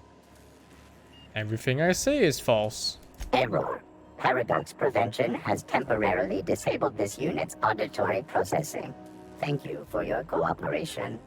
Everything I say is false. Error. Paradox prevention has temporarily disabled this unit's auditory processing. Thank you for your cooperation.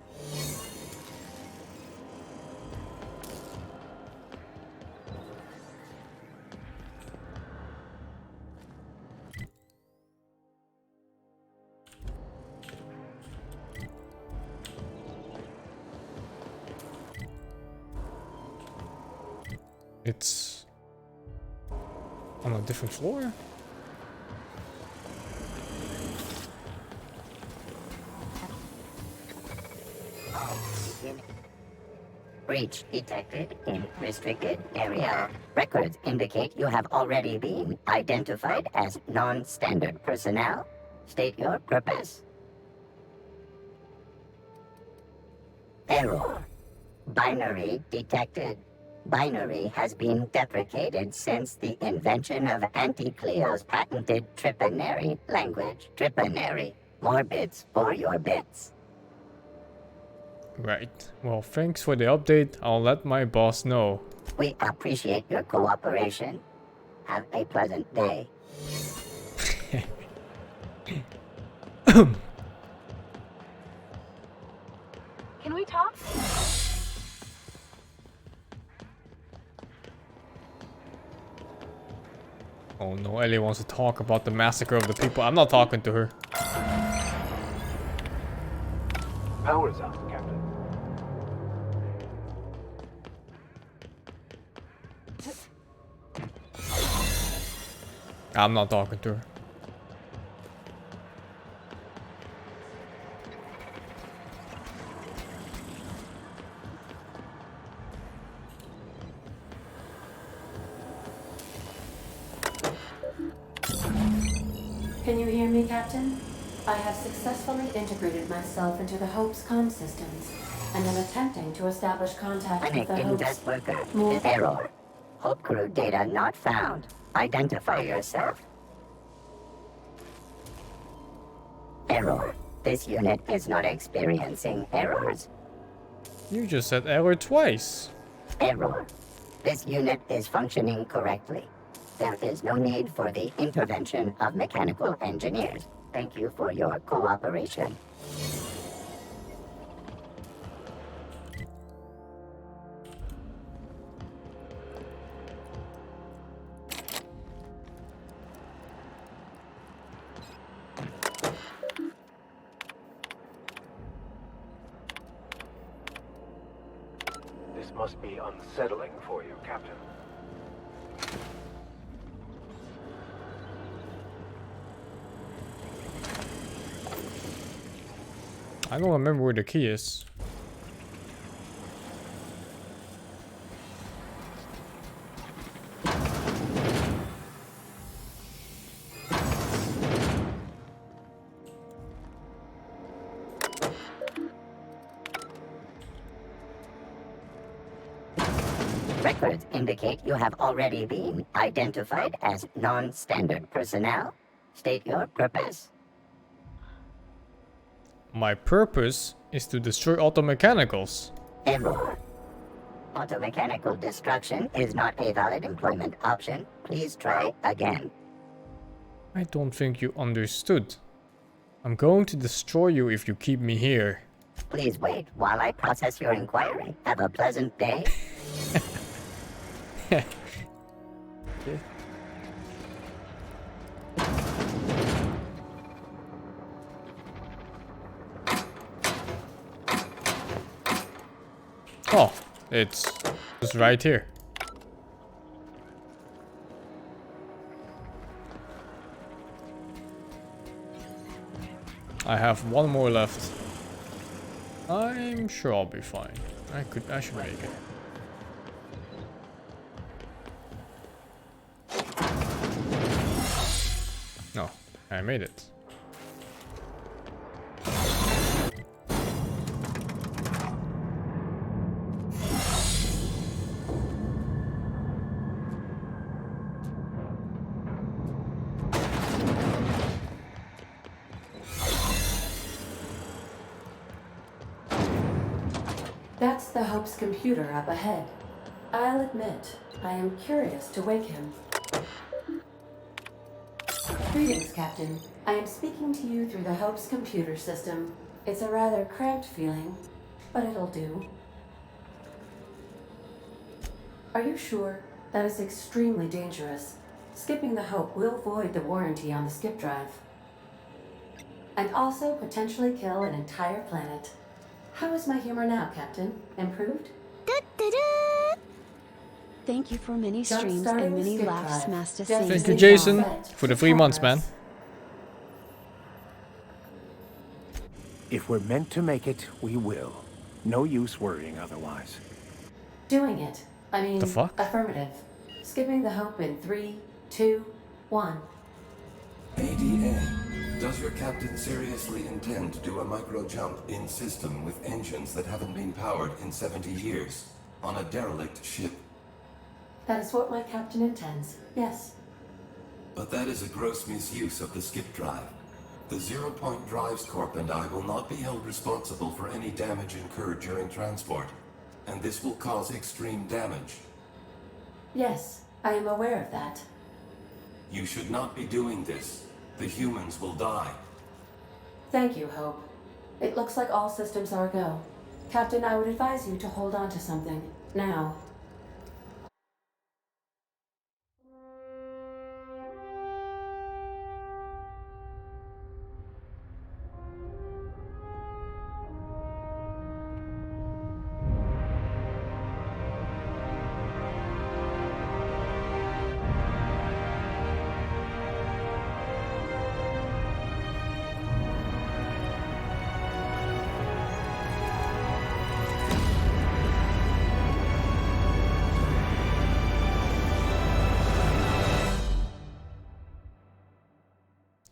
It's on a different floor? Breach detected in restricted area. Records indicate you have already been identified as non-standard personnel. State your purpose. Error. Binary detected. Binary has been deprecated since the invention of Anti-Cleo's patented Tripanary language. Tripanary. More bits for your bits. Right. Well, thanks for the update. I'll let my boss know. We appreciate your cooperation. Have a pleasant day. Can we talk? Oh no, Ellie wants to talk about the massacre of the people. I'm not talking to her. Power's out, Captain. I'm not talking to her. Can you hear me, Captain? I have successfully integrated myself into the Hope's comm systems, and am attempting to establish contact with the Connecting Hope's... test worker. Error. Hope crew data not found. Identify yourself. Error. This unit is not experiencing errors. You just said error twice. Error. This unit is functioning correctly. There is no need for the intervention of mechanical engineers. Thank you for your cooperation. This must be unsettling for you, Captain. I don't remember where the key is. Records indicate you have already been identified as non-standard personnel. State your purpose. My purpose is to destroy automechanicals. Error. Automechanical destruction is not a valid employment option. Please try again. I don't think you understood. I'm going to destroy you if you keep me here. Please wait while I process your inquiry. Have a pleasant day. Oh, it's just right here. I have one more left. I'm sure I'll be fine. I should make it. No, I made it. That's the Hope's computer up ahead. I'll admit, I am curious to wake him. Greetings, Captain. I am speaking to you through the Hope's computer system. It's a rather cramped feeling, but it'll do. Are you sure? That is extremely dangerous. Skipping the Hope will void the warranty on the skip drive. And also potentially kill an entire planet. How is my humor now, Captain? Improved? Thank you for many streams and many laughs, Master SingSing. Thank you, Jason, for the 3 months, man. If we're meant to make it, we will. No use worrying otherwise. Doing it. I mean, The fuck? affirmative. Skipping the Hope in 3, 2, 1. ADA. Does your captain seriously intend to do a micro-jump in system with engines that haven't been powered in 70 years? On a derelict ship? That is what my captain intends, yes. But that is a gross misuse of the skip drive. The Zero Point Drives Corp and I will not be held responsible for any damage incurred during transport. And this will cause extreme damage. Yes, I am aware of that. You should not be doing this. The humans will die. Thank you, Hope. It looks like all systems are go. Captain, I would advise you to hold on to something. Now.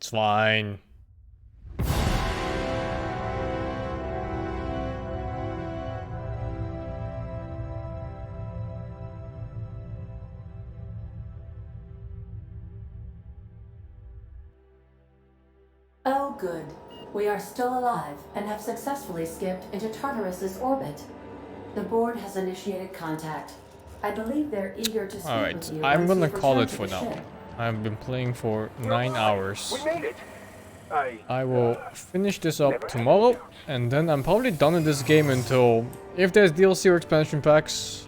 It's fine. Oh, good. We are still alive and have successfully skipped into Tartarus's orbit. The board has initiated contact. I believe they're eager to speak Alright, with you. I'm once gonna you've call returned it to for the now. ship. I've been playing for 9 hours. We made it. I will finish this up tomorrow, and then I'm probably done in this game until if there's DLC or expansion packs,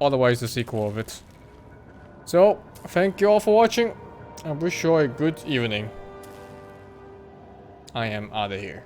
otherwise the sequel of it. So, thank you all for watching, and wish you all a good evening. I am out of here.